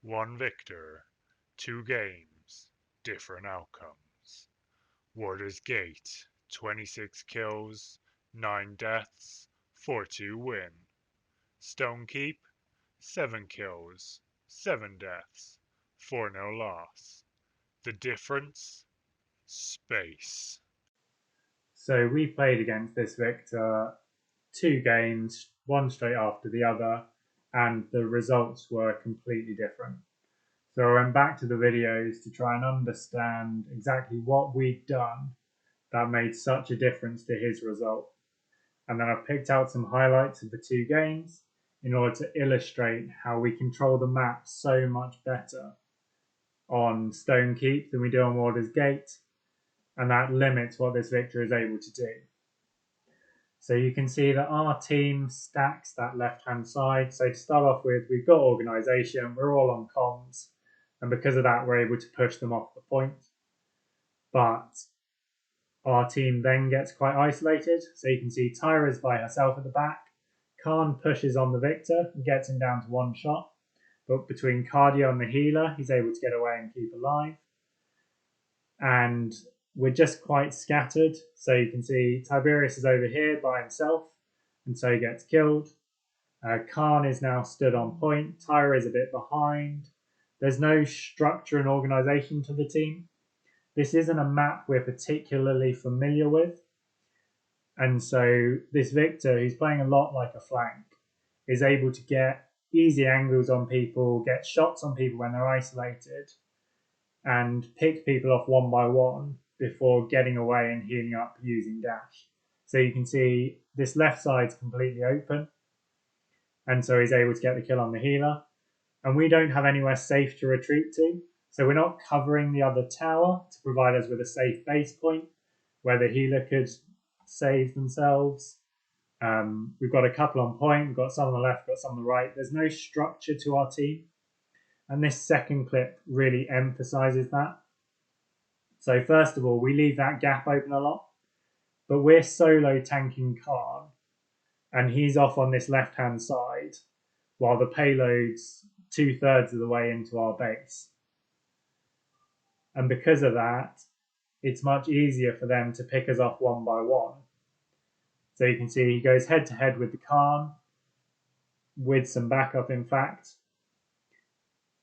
One victor, two games, different outcomes. Warder's Gate, 26 kills, 9 deaths, 4-2 win. Stone Keep, 7 kills, 7 deaths, 4-0 loss. The difference? Space. So we played against this Viktor 2 games, one straight after the other, and the results were completely different. So I went back to the videos to try and understand exactly what we'd done that made such a difference to his result. And then I've picked out some highlights of the 2 games in order to illustrate how we control the map so much better on Stone Keep than we do on Warder's Gate, and that limits what this Viktor is able to do. So you can see that our team stacks that left-hand side. So to start off with, we've got organisation, we're all on comms, and because of that, we're able to push them off the point. But our team then gets quite isolated. So you can see Tyra's by herself at the back. Khan pushes on the Viktor and gets him down to 1 shot. But between Cardio and the healer, he's able to get away and keep alive. And we're just quite scattered. So you can see Tiberius is over here by himself, and so he gets killed. Khan is now stood on point. Tyra is a bit behind. There's no structure and organisation to the team. This isn't a map we're particularly familiar with. And so this Viktor, who's playing a lot like a flank, is able to get easy angles on people, get shots on people when they're isolated, and pick people off one by one before getting away and healing up using dash. So you can see this left side's completely open, and so he's able to get the kill on the healer. And we don't have anywhere safe to retreat to, so we're not covering the other tower to provide us with a safe base point where the healer could save themselves. We've got a couple on point, we've got some on the left, got some on the right. There's no structure to our team, and this second clip really emphasizes that. So first of all, we leave that gap open a lot, but we're solo tanking Khan, and he's off on this left-hand side, while the payload's 2/3 of the way into our base. And because of that, it's much easier for them to pick us off one by one. So you can see he goes head-to-head with the Khan, with some backup in fact.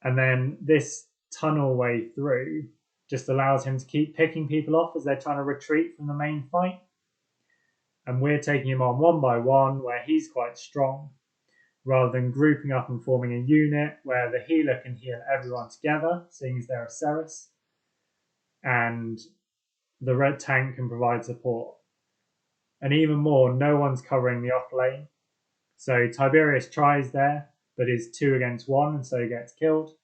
And then this tunnel way through just allows him to keep picking people off as they're trying to retreat from the main fight. And we're taking him on one by one where he's quite strong, rather than grouping up and forming a unit where the healer can heal everyone together, seeing as they're a Ceres, and the red tank can provide support. And even more, no one's covering the off lane. So Tiberius tries there, but is 2 against 1, and so gets killed.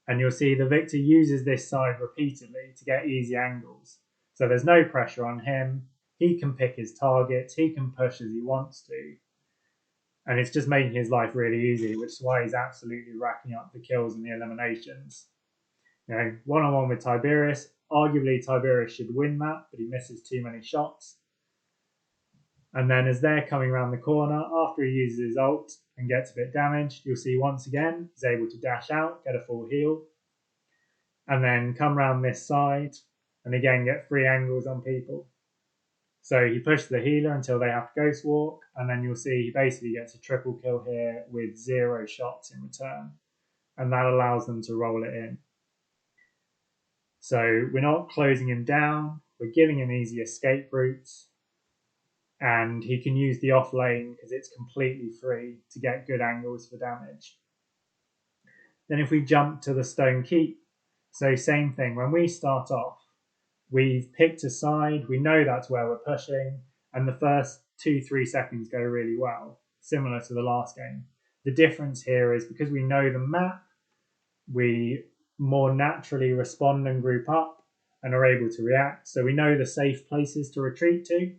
And you'll see the Viktor uses this side repeatedly to get easy angles. So there's no pressure on him. He can pick his targets. He can push as he wants to. And it's just making his life really easy, which is why he's absolutely racking up the kills and the eliminations. You know, one-on-one with Tiberius. Arguably, Tiberius should win that, but he misses too many shots. And then as they're coming around the corner, after he uses his ult and gets a bit damaged, you'll see once again, he's able to dash out, get a full heal, and then come around this side, and again get free angles on people. So he pushes the healer until they have to ghost walk, and then you'll see he basically gets a triple kill here with 0 shots in return, and that allows them to roll it in. So we're not closing him down, we're giving him easy escape routes, and he can use the off lane because it's completely free to get good angles for damage. Then if we jump to the Stone Keep, so same thing, when we start off, we've picked a side, we know that's where we're pushing, and the first 2-3 seconds go really well, similar to the last game. The difference here is because we know the map, we more naturally respond and group up and are able to react. So we know the safe places to retreat to.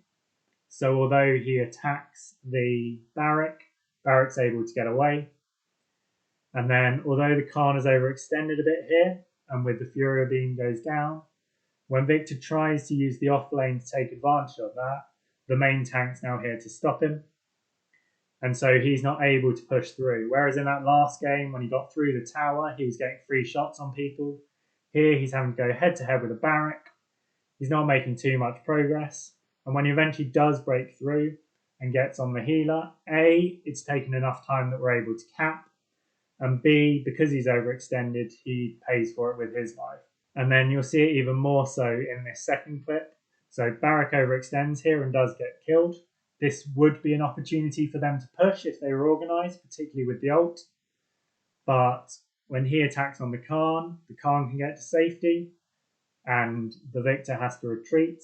So although he attacks the Barrack's able to get away. And then although the Khan is overextended a bit here, and with the Furia beam goes down, when Viktor tries to use the off lane to take advantage of that, the main tank's now here to stop him. and so he's not able to push through. Whereas in that last game, when he got through the tower, he was getting free shots on people. Here, he's having to go head to head with a barrack. He's not making too much progress. And when he eventually does break through and gets on the healer, A, it's taken enough time that we're able to cap, and B, because he's overextended, he pays for it with his life. And then you'll see it even more so in this second clip. So Barrack overextends here and does get killed. This would be an opportunity for them to push if they were organised, particularly with the ult. But when he attacks on the Khan can get to safety, and the Viktor has to retreat.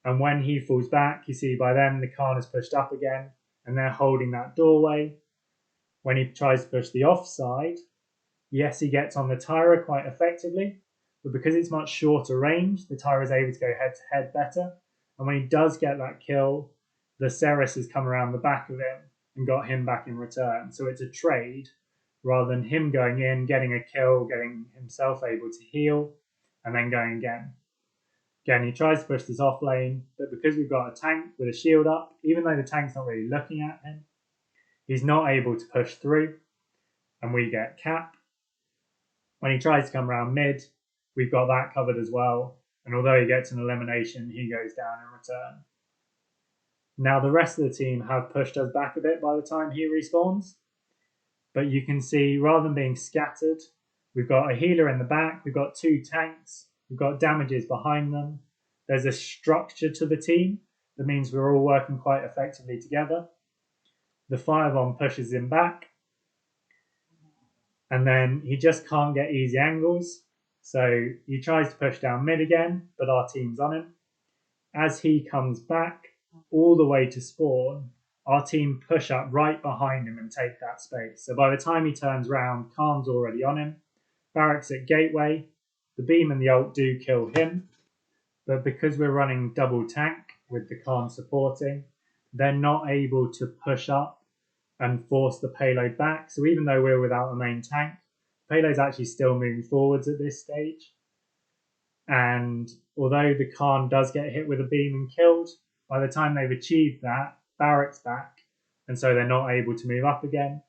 And when he falls back, you see by then the Khan is pushed up again, and they're holding that doorway. When he tries to push the offside, yes, he gets on the Tyra quite effectively, but because it's much shorter range, the Tyra is able to go head to head better. And when he does get that kill, the Ceres has come around the back of him and got him back in return. So it's a trade rather than him going in, getting a kill, getting himself able to heal, and then going again. Again, he tries to push this off lane, but because we've got a tank with a shield up, even though the tank's not really looking at him, he's not able to push through, and we get cap. When he tries to come around mid, we've got that covered as well, and although he gets an elimination, he goes down in return. Now the rest of the team have pushed us back a bit by the time he respawns, but you can see rather than being scattered, we've got a healer in the back, we've got two tanks, we've got damages behind them, there's a structure to the team that means we're all working quite effectively together. The firebomb pushes him back, and then he just can't get easy angles, so he tries to push down mid again, but our team's on him. As he comes back all the way to spawn, our team push up right behind him and take that space. So by the time he turns round, Khan's already on him. Barracks at gateway, the beam and the ult do kill him, but because we're running double tank with the Khan supporting, they're not able to push up and force the payload back. So even though we're without a main tank, the payload's actually still moving forwards at this stage. And although the Khan does get hit with a beam and killed, by the time they've achieved that, Barrack's back, and so they're not able to move up again.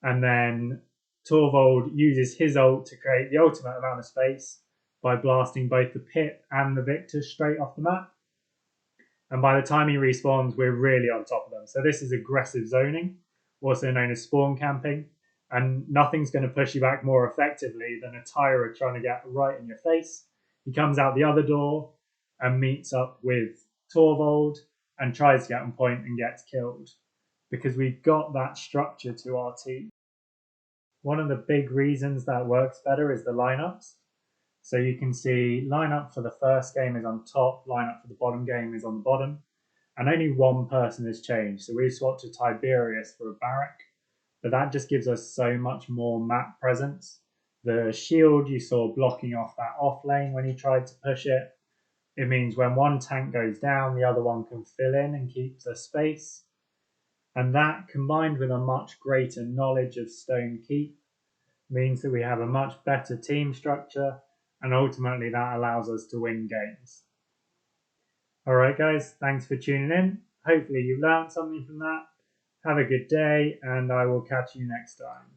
And then Torvald uses his ult to create the ultimate amount of space by blasting both the Pip and the Viktor straight off the map. And by the time he respawns, we're really on top of them. So this is aggressive zoning, also known as spawn camping, and nothing's going to push you back more effectively than a Tyra trying to get right in your face. He comes out the other door and meets up with Torvald and tries to get on point and gets killed because we've got that structure to our team. One of the big reasons that works better is the lineups. So you can see lineup for the first game is on top, lineup for the bottom game is on the bottom, and only one person has changed. So we've swapped to Tiberius for a Barrack, but that just gives us so much more map presence. The shield you saw blocking off that off lane when he tried to push it. It means when one tank goes down, the other one can fill in and keep the space. And that, combined with a much greater knowledge of Stone Keep, means that we have a much better team structure, and ultimately that allows us to win games. Alright guys, thanks for tuning in. Hopefully you've learned something from that. Have a good day, and I will catch you next time.